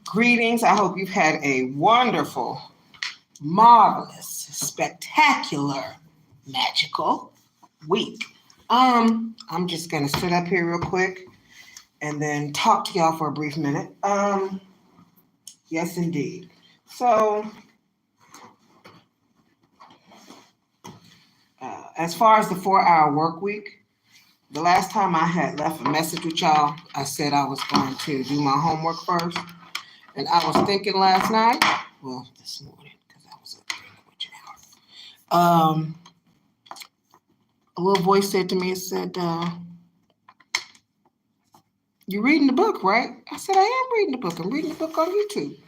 Greetings. I hope you've had a wonderful, marvelous, spectacular, magical week. I'm just gonna sit up here real quick and then talk to y'all for a brief minute. Yes, indeed. So, as far as the 4-hour work week, the last time I had left a message with y'all, I said I was going to do my homework first. And I was thinking last night, well, this morning, because I was up there watching hours. A little voice said to me, it said, "You reading the book, right?" I said, "I am reading the book. I'm reading the book on YouTube."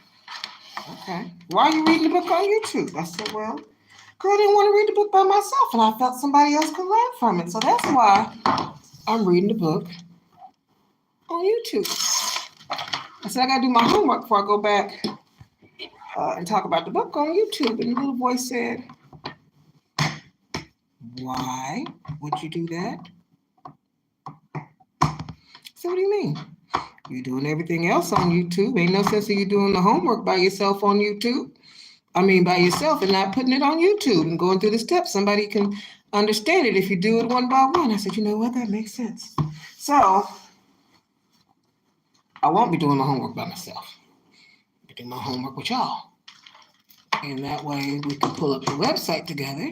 "Okay. Why are you reading the book on YouTube?" I said, "Well, because I didn't want to read the book by myself, and I felt somebody else could learn from it. So that's why I'm reading the book on YouTube." I said, "I got to do my homework before I go back and talk about the book on YouTube." And the little voice said, "Why would you do that?" I said, "What do you mean? You're doing everything else on YouTube. Ain't no sense of you doing the homework by yourself on YouTube. By yourself and not putting it on YouTube and going through the steps. Somebody can understand it if you do it one by one." I said, "You know what? That makes sense." So I won't be doing the homework by myself. I'll be doing my homework with y'all. And that way we can pull up the website together,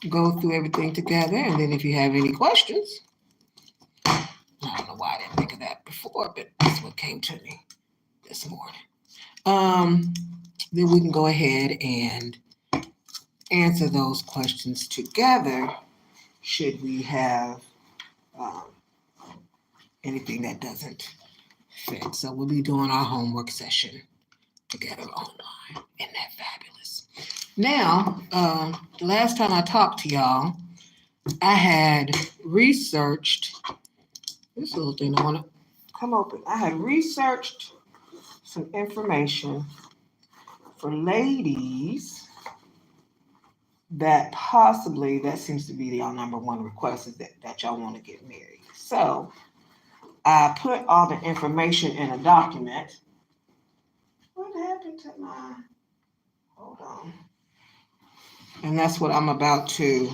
go through everything together, and then if you have any questions, I don't know why I didn't think of that before, but that's what came to me this morning. Then we can go ahead and answer those questions together should we have anything that doesn't fit. So we'll be doing our homework session together online. Isn't that fabulous? Now, the last time I talked to y'all, I had researched this little thing. I want to come open. I had researched some information for ladies that possibly, that seems to be y'all number one request, is that y'all want to get married. So I put all the information in a document. What happened to my, hold on. And that's what I'm about to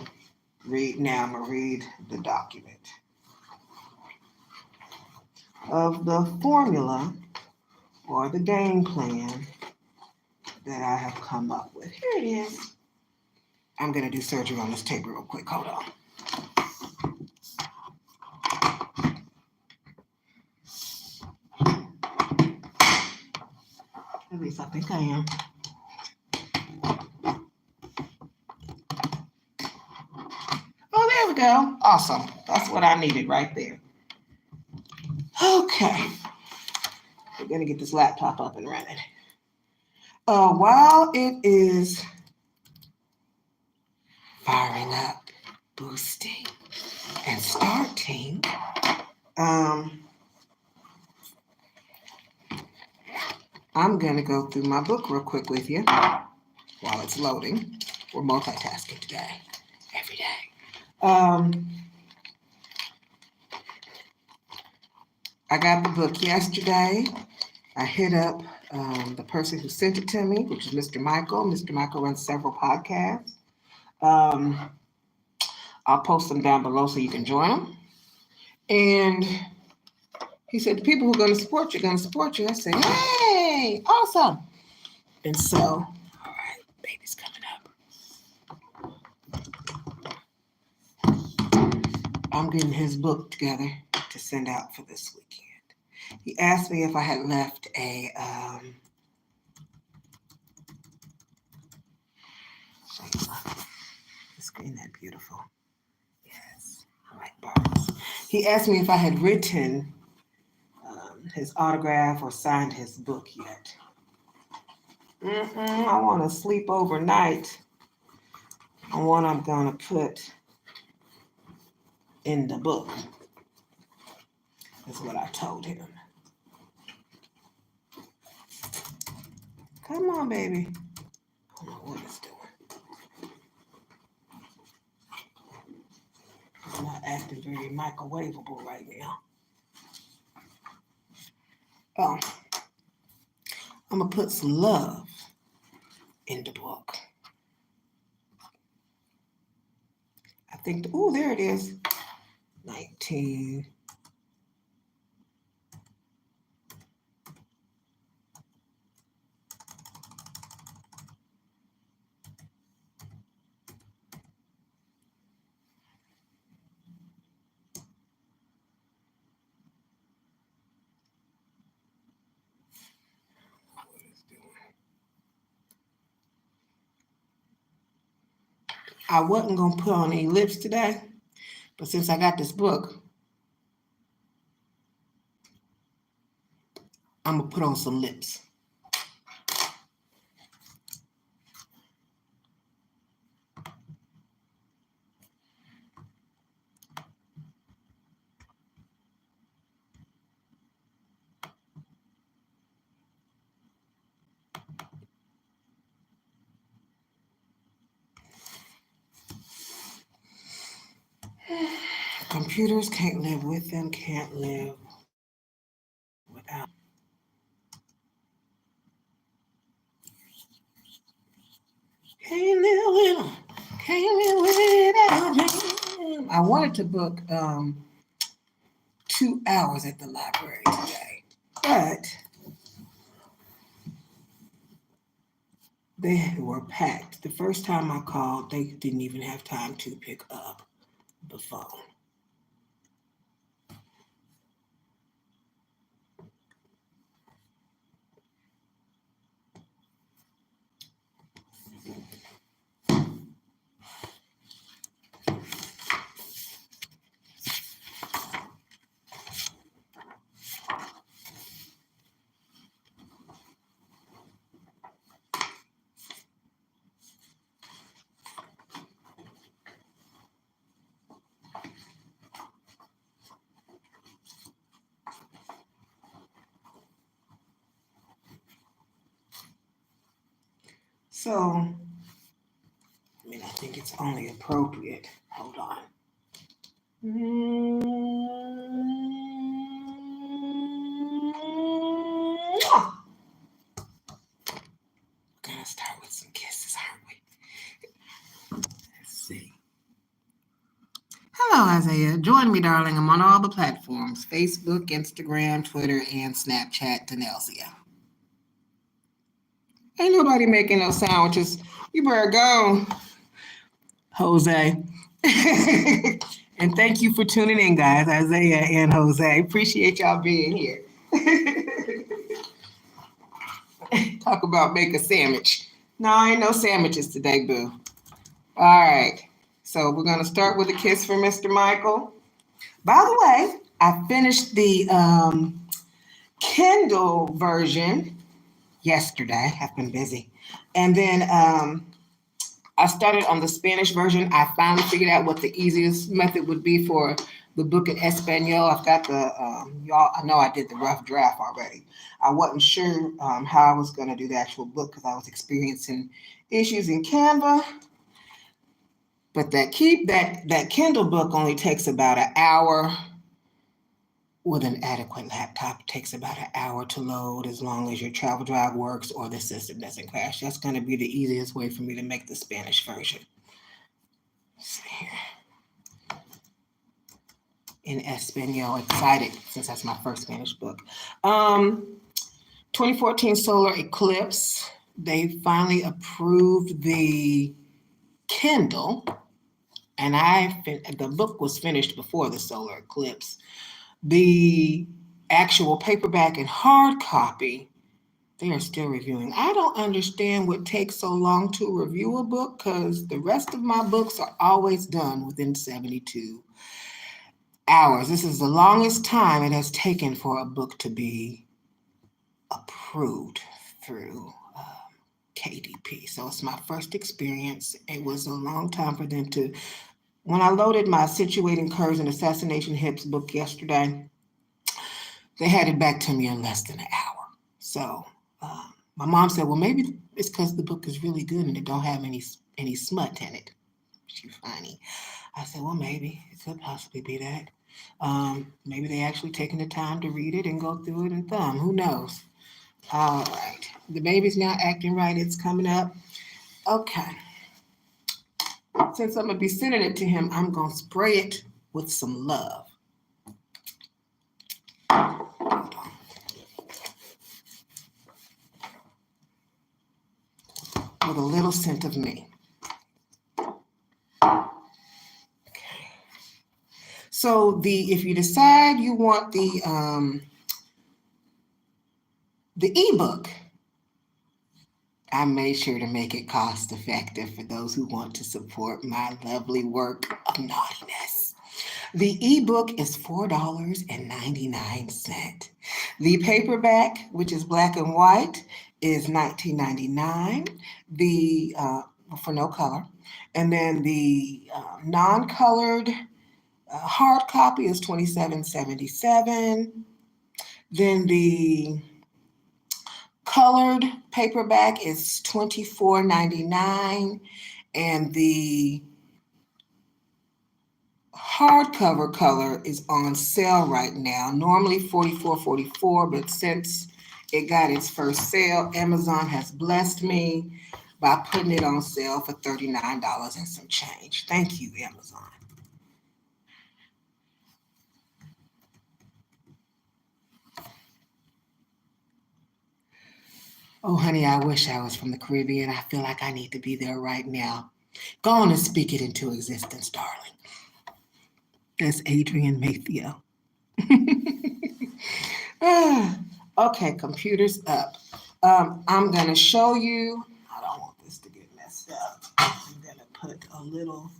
read now. I'm going to read the document of the formula or the game plan that I have come up with. Here it is. I'm going to do surgery on this table real quick. Hold on. At least I think I am. Oh, there we go. Awesome. That's what I needed right there. Okay. We're going to get this laptop up and running. While it is firing up, boosting, and starting, I'm going to go through my book real quick with you while it's loading. We're multitasking today, every day. I got the book yesterday. I hit up the person who sent it to me, which is Mr. Michael. Mr. Michael runs several podcasts. I'll post them down below so you can join them. And he said, "The people who are going to support you are going to support you." I said, "Hey, awesome." And so, all right, baby's coming up. I'm getting his book together to send out for this weekend. He asked me if I had left a isn't that beautiful? Yes, I like birds. He asked me if I had written his autograph or signed his book yet. I want to sleep overnight on what I'm going to put in the book. That's what I told him. Come on, baby. I don't know what it's doing. It's not acting very microwavable right now. Oh, I'm going to put some love in the book. I think, oh, there it is. 19. I wasn't going to put on any lips today, but since I got this book, I'm going to put on some lips. Computers can't live with them, can't live without. Can't live with them, can't live without them. I wanted to book 2 hours at the library today, but they were packed. The first time I called, they didn't even have time to pick up the phone. So, I think it's only appropriate. Hold on. I'm gonna start with some kisses, aren't we? Let's see. Hello, Isaiah. Join me, darling. I'm on all the platforms: Facebook, Instagram, Twitter, and Snapchat. Danelsia. Ain't nobody making no sandwiches. You better go, Jose. And thank you for tuning in, guys. Isaiah and Jose. Appreciate y'all being here. Talk about make a sandwich. No, ain't no sandwiches today, boo. All right. So we're going to start with a kiss for Mr. Michael. By the way, I finished the Kindle version yesterday. I've been busy. And then I started on the Spanish version. I finally figured out what the easiest method would be for the book in Espanol. I've got the, y'all, I know I did the rough draft already. I wasn't sure how I was going to do the actual book because I was experiencing issues in Canva. But that Kindle book only takes about an hour. With an adequate laptop, it takes about an hour to load as long as your travel drive works or the system doesn't crash. That's going to be the easiest way for me to make the Spanish version. Let's see here. In Espanol, excited since that's my first Spanish book. 2014 solar eclipse. They finally approved the Kindle, and the book was finished before the solar eclipse. The actual paperback and hard copy, they are still reviewing. I don't understand what takes so long to review a book because the rest of my books are always done within 72 hours. This is the longest time it has taken for a book to be approved through KDP. So it's my first experience. It was a long time for them to, when I loaded my Situating Curves and Assassination Hips book yesterday, they had it back to me in less than an hour. So my mom said, well, maybe it's because the book is really good and it don't have any smut in it. She's funny. I said, well, maybe it could possibly be that. Maybe they actually taken the time to read it and go through it and thumb. Who knows? All right. The baby's now acting right. It's coming up. Okay. Since I'm going to be sending it to him, I'm going to spray it with some love. With a little scent of me. Okay. So if you decide you want the ebook, I made sure to make it cost effective for those who want to support my lovely work of naughtiness. The ebook is $4.99. The paperback, which is black and white, is $19.99. For no color, and then the non-colored hard copy is $27.77. Then the colored paperback is $24.99, and the hardcover color is on sale right now. Normally $44.44, but since it got its first sale, Amazon has blessed me by putting it on sale for $39 and some change. Thank you, Amazon. Oh, honey, I wish I was from the Caribbean. I feel like I need to be there right now. Go on and speak it into existence, darling. That's Adrian Mayfield. Okay, computer's up. I'm going to show you. I don't want this to get messed up. I'm going to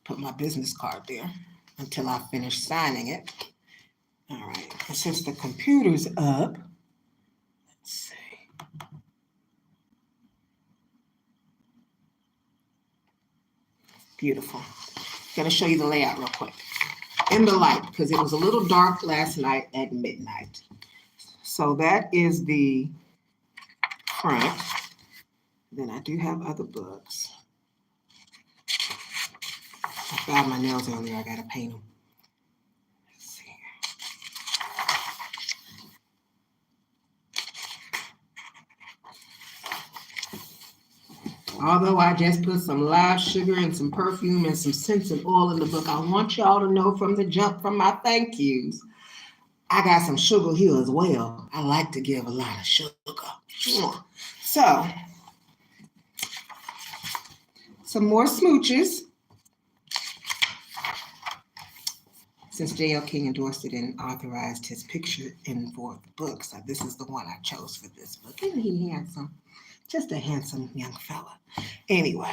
put my business card there until I finish signing it. All right, and since the computer's up, let's see. Beautiful. Going to show you the layout real quick. In the light, because it was a little dark last night at midnight. So that is the front. Then I do have other books. I found my nails earlier. I got to paint them. Let's see. Although I just put some live sugar and some perfume and some scents and oil in the book, I want y'all to know from the jump, from my thank yous, I got some sugar here as well. I like to give a lot of sugar. So, some more smooches. Since J.L. King endorsed it and authorized his picture in both books, this is the one I chose for this book. Isn't he handsome? Just a handsome young fella. Anyway,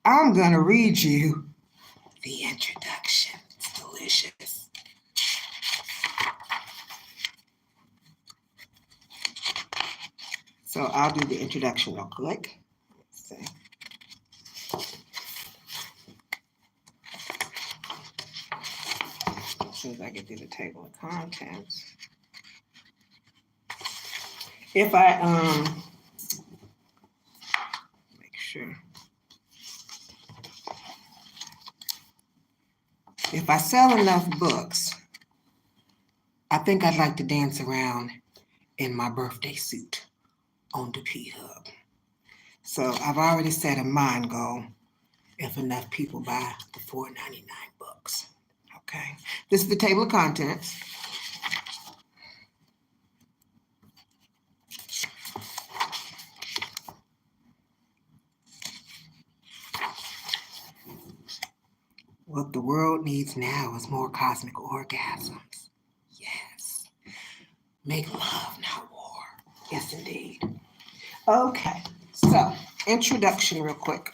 I'm going to read you the introduction. It's delicious. So I'll do the introduction real quick. Let's see. As soon as I get through the table of contents. If I make sure. If I sell enough books, I think I'd like to dance around in my birthday suit on the P-Hub. So I've already set a mind goal if enough people buy the $4.99 books. Okay. This is the table of contents. What the world needs now is more cosmic orgasms. Yes. Make love, not war. Yes, indeed. Okay, so introduction real quick.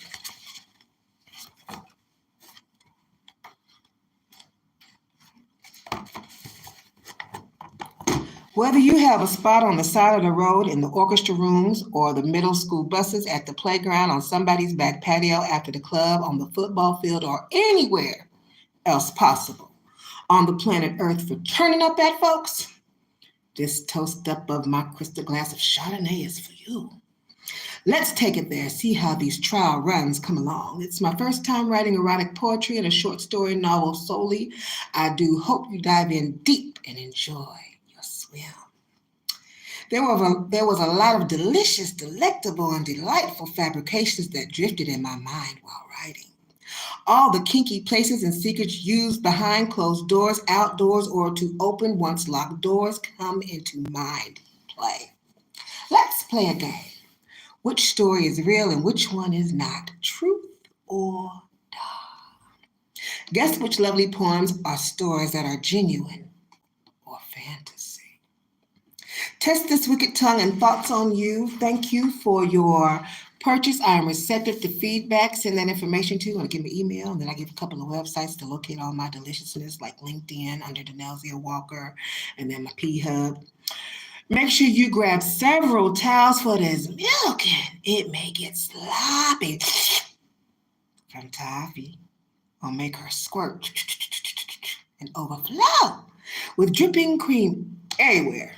Whether you have a spot on the side of the road in the orchestra rooms or the middle school buses, at the playground, on somebody's back patio, after the club, on the football field, or anywhere else possible on the planet Earth for turning up that, folks, this toast up of my crystal glass of Chardonnay is for you. Let's take it there, see how these trial runs come along. It's my first time writing erotic poetry and a short story novel solely. I do hope you dive in deep and enjoy your sweet Yeah. There was a lot of delicious, delectable, and delightful fabrications that drifted in my mind while writing. All the kinky places and secrets used behind closed doors, outdoors, or to open once locked doors come into mind play. Let's play a game. Which story is real and which one is not? Truth or guess which lovely poems are stories that are genuine or fantasy? Test this wicked tongue and thoughts on you. Thank you for your purchase. I am receptive to feedback. Send that information to. And give me an email, and then I give a couple of websites to locate all my deliciousness, like LinkedIn under Denelzia Walker, and then my P Hub. Make sure you grab several towels for this milk. It may get sloppy from Taffy, or make her squirt and overflow with dripping cream everywhere.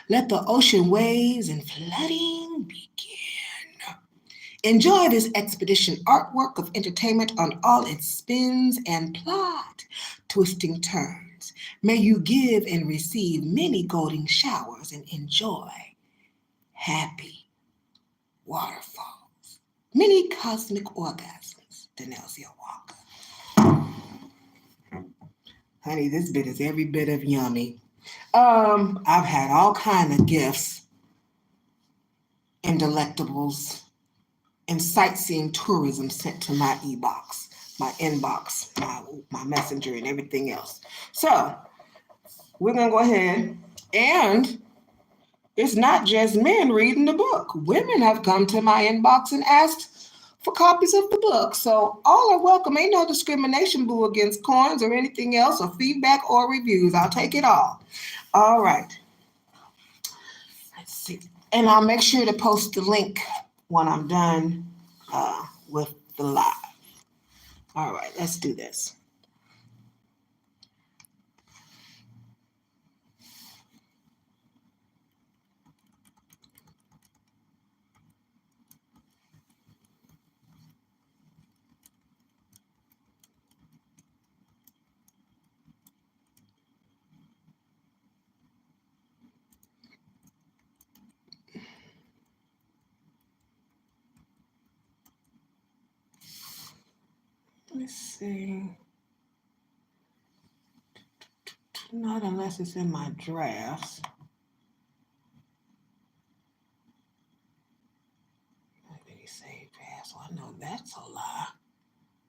Let the ocean waves and flooding begin. Enjoy this expedition artwork of entertainment on all its spins and plot twisting turns. May you give and receive many golden showers and enjoy happy waterfalls. Many cosmic orgasms, Denelzia Walker. Honey, this bit is every bit of yummy. I've had all kind of gifts and delectables and sightseeing tourism sent to my my inbox, my messenger, and everything else. So we're gonna go ahead, and it's not just men reading the book. Women have come to my inbox and asked for copies of the book. So all are welcome. Ain't no discrimination, boo, against coins or anything else, or feedback or reviews. I'll take it all. All right. Let's see. And I'll make sure to post the link when I'm done with the live. All right, let's do this. Let's see. Not unless it's in my drafts. Maybe save draft. So I know that's a lie.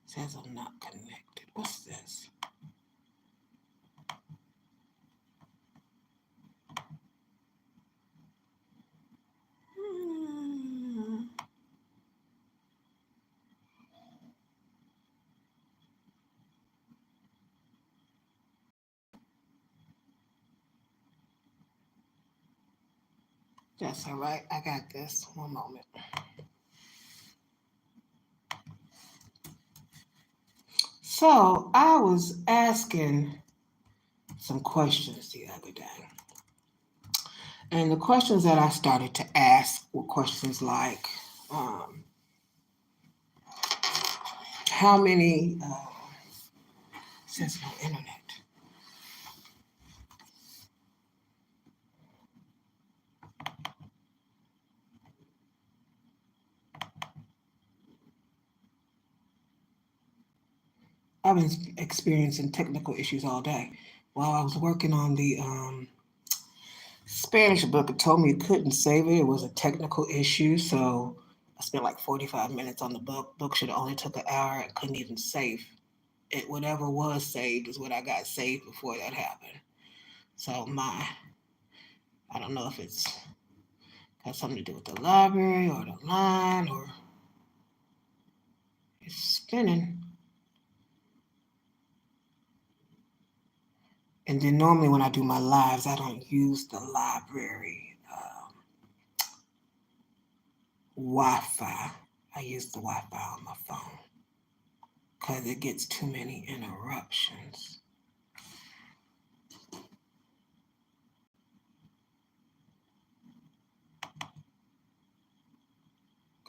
It says I'm not connected. What's this? That's all right. I got this. One moment. So I was asking some questions the other day. And the questions that I started to ask were questions like, how many, since no internet. I've been experiencing technical issues all day. While I was working on the Spanish book, it told me it couldn't save it. It was a technical issue, so I spent like 45 minutes on the book. Book should have only took an hour. I couldn't even save it. Whatever was saved is what I got saved before that happened. So I don't know if it's got something to do with the library or the line, or it's spinning. And then normally when I do my lives, I don't use the library Wi-Fi. I use the Wi-Fi on my phone because it gets too many interruptions.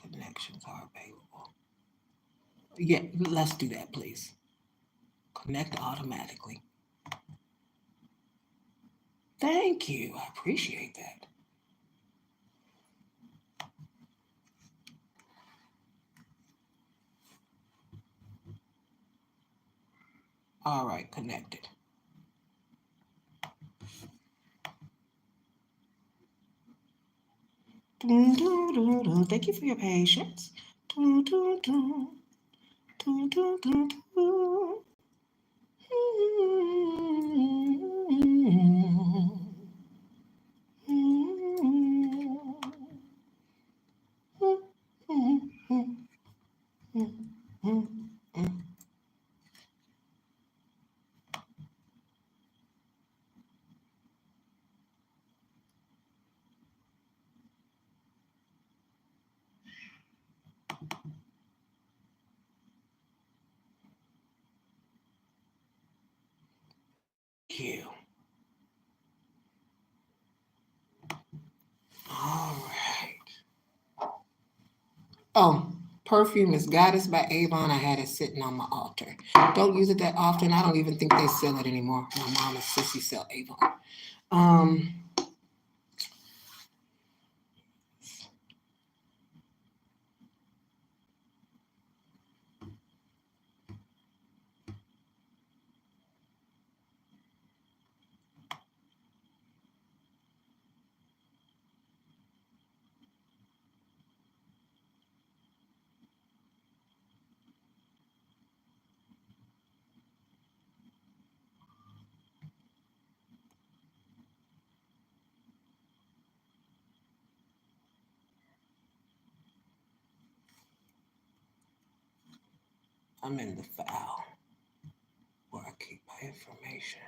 Connections are available. Yeah, let's do that, please. Connect automatically. Thank you. I appreciate that. All right, connected. Thank you for your patience. Thank you. All right. Oh, perfume is Goddess by Avon. I had it sitting on my altar. Don't use it that often. I don't even think they sell it anymore. My mom and sissy sell Avon. Um, I'm in the file where I keep my information.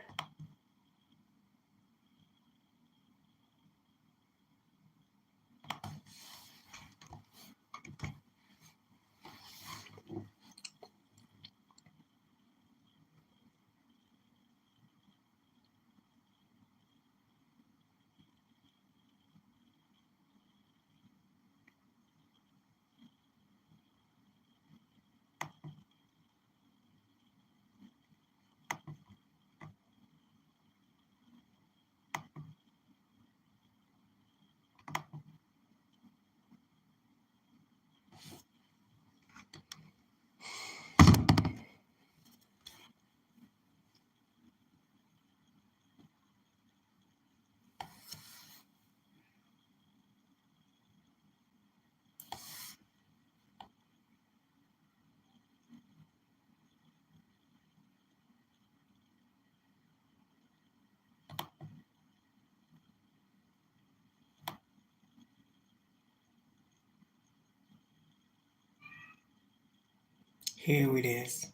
Here it is.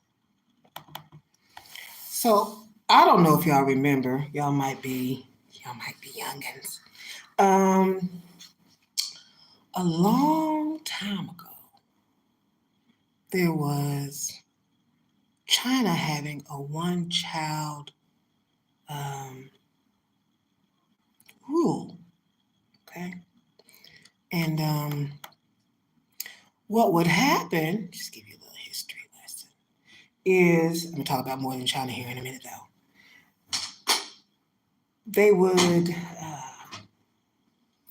So I don't know if y'all remember. Y'all might be youngins. Um, a long time ago, there was China having a one-child rule. Okay, and what would happen? Just give you a little history lesson. Is I'm gonna talk about more than China here in a minute, though. They would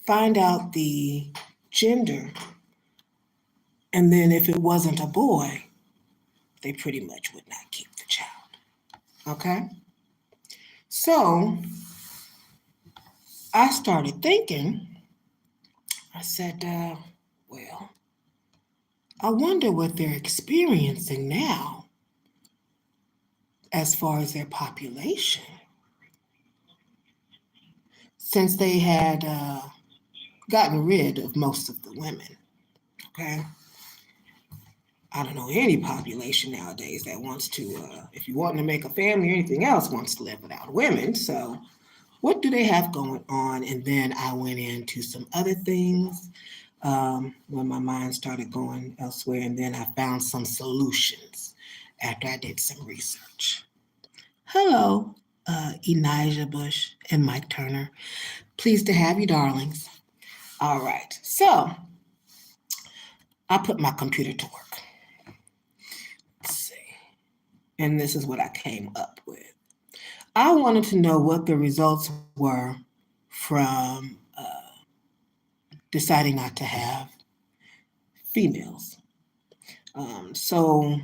find out the gender, and then if it wasn't a boy, they pretty much would not keep the child. Okay? So I started thinking, I said, well, I wonder what they're experiencing now as far as their population. Since they had gotten rid of most of the women. Okay? I don't know any population nowadays that wants to, if you want to make a family or anything else, wants to live without women. So what do they have going on? And then I went into some other things when my mind started going elsewhere. And then I found some solutions after I did some research. Hello, Elijah Bush and Mike Turner. Pleased to have you, darlings. All right. So I put my computer to work. Let's see. And this is what I came up with. I wanted to know what the results were from deciding not to have females. So,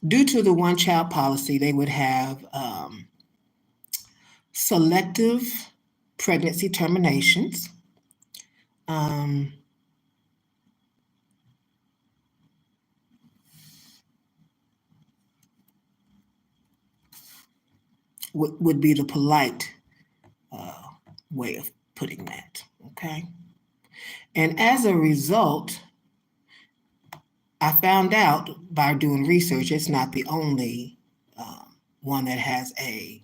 due to the one child policy, they would have selective pregnancy terminations. Um, would be the polite uh, way of putting that. Okay. And as a result, I found out by doing research, it's not the only one that has a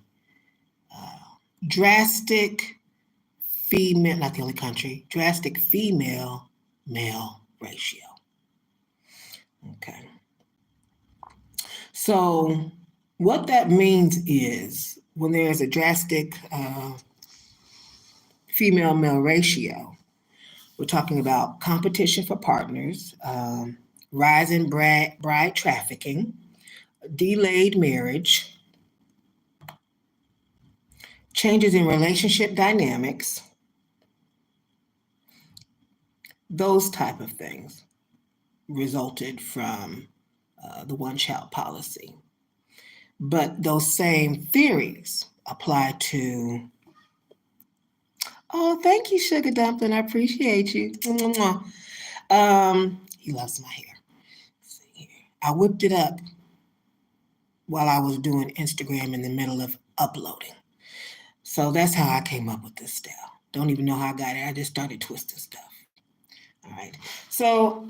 drastic female, not the only country, drastic female male ratio. Okay. So, what that means is when there's a drastic female male ratio, we're talking about competition for partners, rise in bride trafficking, delayed marriage, changes in relationship dynamics, those type of things resulted from the one child policy. But those same theories apply to, oh, thank you, Sugar Dumpling. I appreciate you. He loves my hair. I whipped it up while I was doing Instagram in the middle of uploading. So that's how I came up with this style. Don't even know how I got it. I just started twisting stuff. All right. So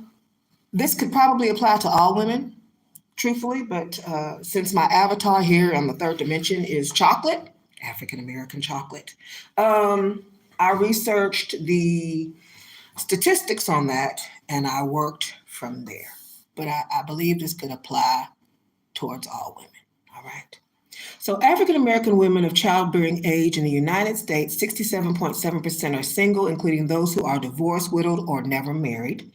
this could probably apply to all women, truthfully, but since my avatar here on the third dimension is chocolate, African American chocolate, I researched the statistics on that and I worked from there. But I believe this could apply towards all women. All right. So African American women of childbearing age in the United States, 67.7% are single, including those who are divorced, widowed, or never married.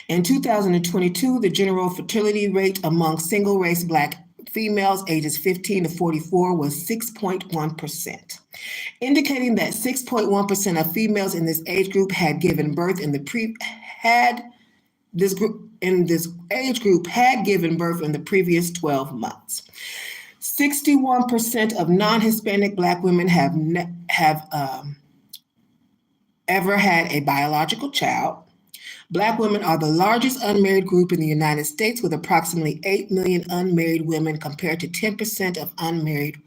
In 2022, the general fertility rate among single race Black females ages 15 to 44 was 6.1%, indicating that 6.1% of females in this age group had given birth in the previous 12 months. 61% of non-Hispanic Black women have ever had a biological child. Black women are the largest unmarried group in the United States, with approximately 8 million unmarried women compared to 10% of unmarried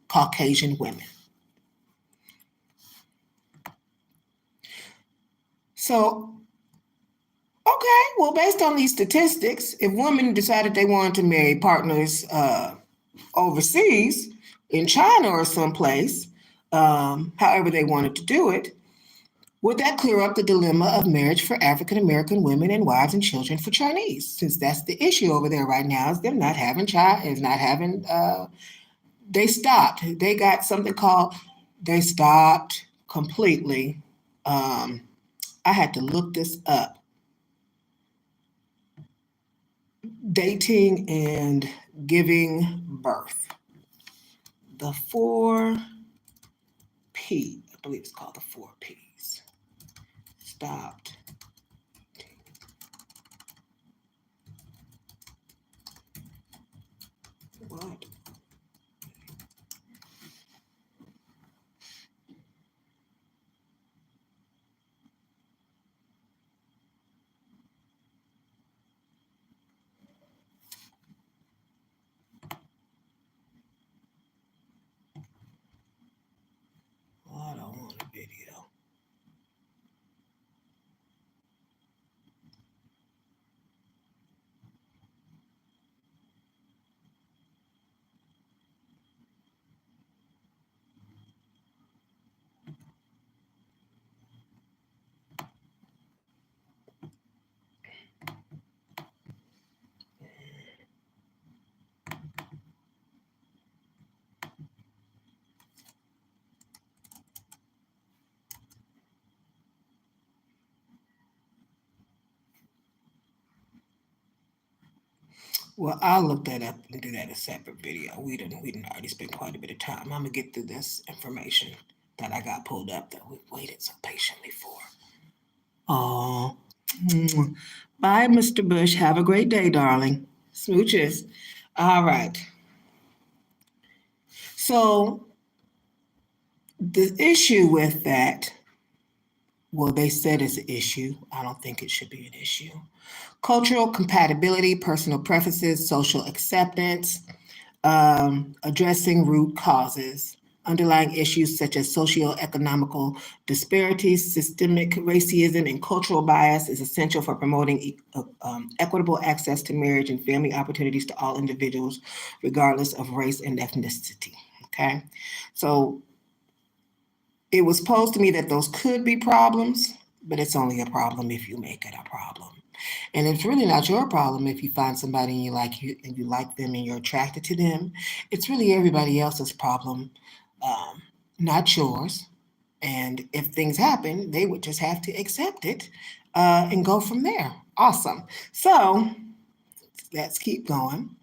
Caucasian women. So, okay, well, based on these statistics, if women decided they wanted to marry partners overseas, in China or someplace, however they wanted to do it, would that clear up the dilemma of marriage for African American women and wives and children for Chinese? Since that's the issue over there right now, is them not having they stopped. They got something called, they stopped completely. I had to look this up. Dating and giving birth. The 4P, I believe it's called the 4Ps. Stopped. What? I don't want a video. Well, I'll look that up and do that in a separate video. We didn't already spend quite a bit of time. I'm gonna get through this information that I got pulled up that we waited so patiently for. Oh, bye, Mr. Bush. Have a great day, darling. Smooches. All right. So the issue with that, well, they said it's an issue. I don't think it should be an issue. Cultural compatibility, personal preferences, social acceptance, addressing root causes. Underlying issues such as socio-economical disparities, systemic racism, and cultural bias is essential for promoting equitable access to marriage and family opportunities to all individuals, regardless of race and ethnicity. Okay, so it was posed to me that those could be problems, but it's only a problem if you make it a problem. And it's really not your problem if you find somebody and you like them and you're attracted to them. It's really everybody else's problem, not yours. And if things happen, they would just have to accept it and go from there. Awesome. So let's keep going.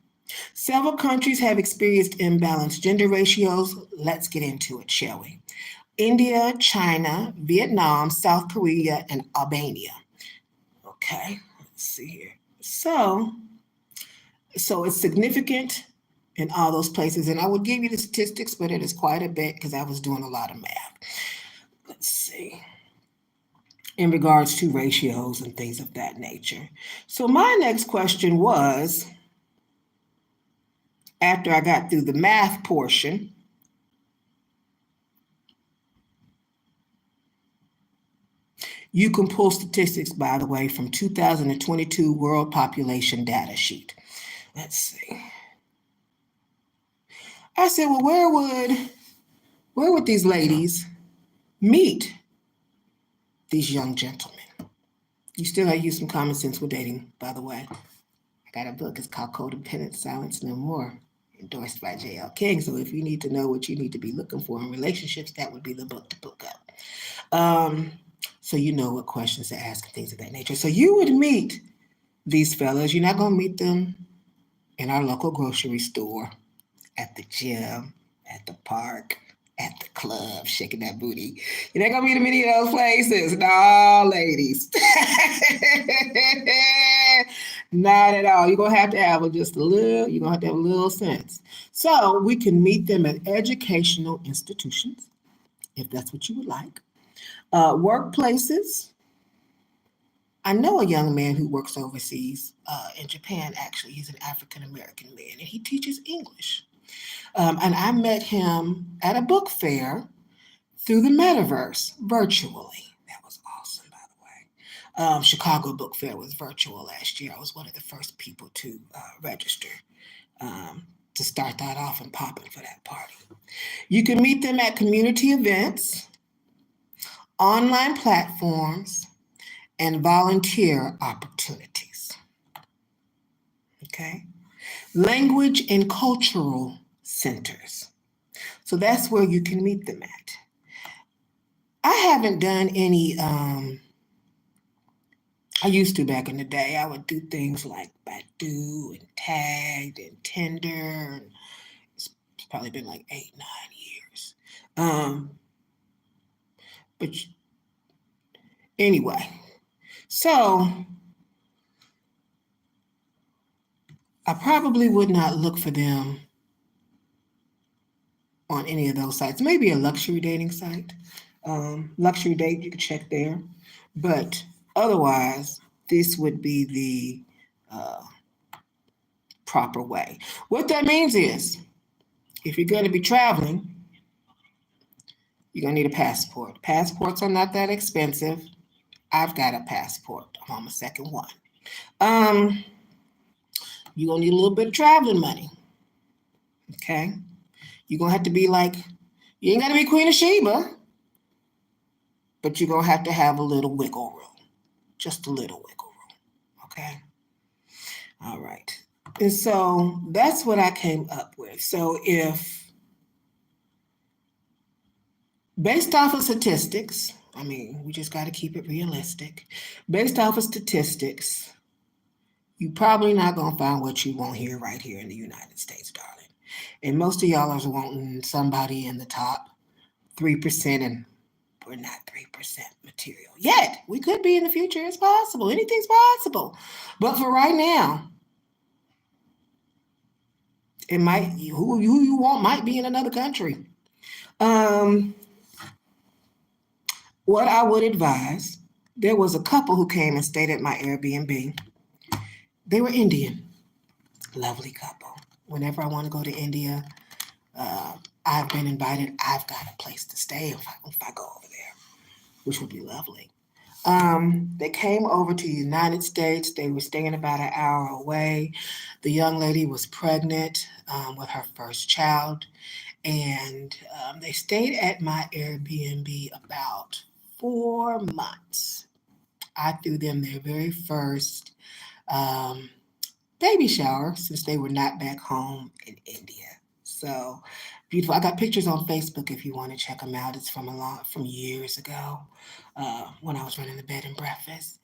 Several countries have experienced imbalanced gender ratios. Let's get into it, shall we? India, China, Vietnam, South Korea, and Albania. Okay, let's see here. So it's significant in all those places. And I would give you the statistics, but it is quite a bit because I was doing a lot of math. Let's see. In regards to ratios and things of that nature. So my next question was, after I got through the math portion, you can pull statistics, by the way, from 2022 World Population Data Sheet. Let's see. I said, well, where would these ladies meet these young gentlemen? You still have to use some common sense with dating, by the way. I got a book, it's called Codependent Silence No More, endorsed by J.L. King. So if you need to know what you need to be looking for in relationships, that would be the book to look up. So you know what questions to ask and things of that nature. So you would meet these fellas. You're not going to meet them in our local grocery store, at the gym, at the park, at the club, shaking that booty. You're not going to meet them in any of those places. No, ladies. Not at all. You're going to have just a little, you're going to have a little sense. So we can meet them at educational institutions, if that's what you would like. Workplaces. I know a young man who works overseas in Japan, actually. He's an African-American man, and he teaches English. And I met him at a book fair through the metaverse, virtually. That was awesome, by the way. Chicago Book Fair was virtual last year. I was one of the first people to register to start that off and popping for that party. You can meet them at community events, online platforms, and volunteer opportunities. Okay? Language and cultural centers. So that's where you can meet them at. I haven't done any, I used to back in the day. I would do things like Badu and Tagged and Tinder. It's probably been like 8, 9 years. But anyway, so I probably would not look for them on any of those sites. Maybe a luxury dating site. Luxury date, you can check there. But otherwise, this would be the proper way. What that means is, if you're going to be traveling, you're going to need a passport. Passports are not that expensive. I've got a passport. I'm on my second one. You're going to need a little bit of traveling money. Okay? You're going to have to be like, you ain't got to be Queen of Sheba, but you're going to have a little wiggle room. Just a little wiggle room. Okay? All right. And so that's what I came up with. So based off of statistics, I mean, we just got to keep it realistic. Based off of statistics, you're probably not going to find what you want here right here in the United States, darling. And most of y'all are wanting somebody in the top 3%, and we're not 3% material yet. We could be in the future. It's possible. Anything's possible. But for right now, it might, who you want might be in another country. Um, what I would advise, there was a couple who came and stayed at my Airbnb. They were Indian. Lovely couple. Whenever I want to go to India, I've been invited. I've got a place to stay if I go over there, which would be lovely. They came over to the United States. They were staying about an hour away. The young lady was pregnant with her first child, and they stayed at my Airbnb about 4 months. I threw them their very first um, baby shower since they were not back home in India. So beautiful. I got pictures on Facebook if you want to check them out. It's from years ago when I was running the bed and breakfast.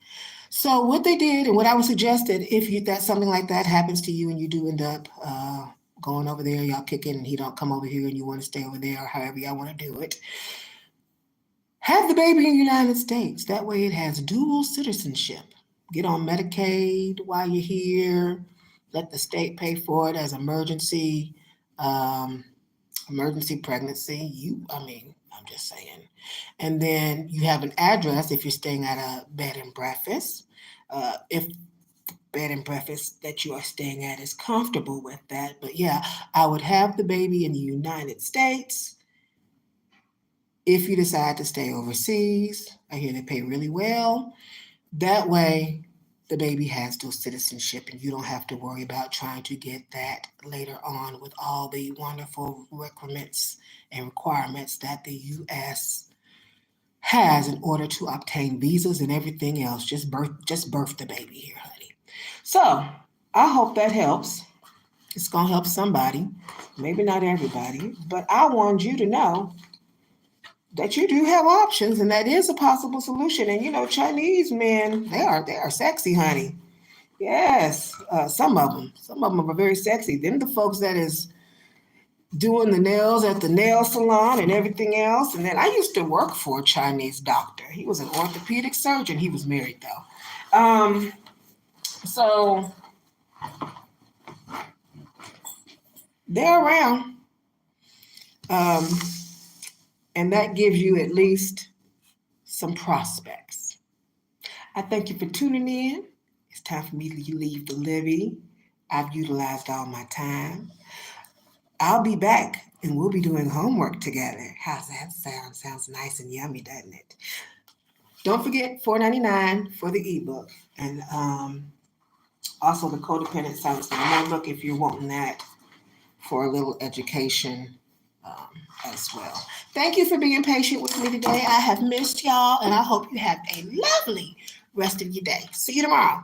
So what they did and what I would suggest that if that something like that happens to you and you do end up going over there, y'all kicking and he don't come over here and you want to stay over there or however y'all want to do it, have the baby in the United States. That way it has dual citizenship. Get on Medicaid while you're here. Let the state pay for it as um, emergency pregnancy. I'm just saying. And then you have an address if you're staying at a bed and breakfast. If bed and breakfast that you are staying at is comfortable with that. But yeah, I would have the baby in the United States. If you decide to stay overseas, I hear they pay really well. That way, the baby has dual citizenship, and you don't have to worry about trying to get that later on with all the wonderful requirements and requirements that the U.S. has in order to obtain visas and everything else. Just birth the baby here, honey. So I hope that helps. It's gonna help somebody, maybe not everybody, but I want you to know that you do have options and that is a possible solution. And Chinese men, they are sexy, honey. Yes, some of them are very sexy. Them the folks that is doing the nails at the nail salon and everything else. And then I used to work for a Chinese doctor. He was an orthopedic surgeon. He was married though. So they're around. Um, and that gives you at least some prospects. I thank you for tuning in. It's time for me to leave the Libby. I've utilized all my time. I'll be back and we'll be doing homework together. How's that sound? Sounds nice and yummy, doesn't it? Don't forget $4.99 for the ebook. And also the codependent silence notebook if you're wanting that for a little education as well. Thank you for being patient with me today. I have missed y'all, and I hope you have a lovely rest of your day. See you tomorrow.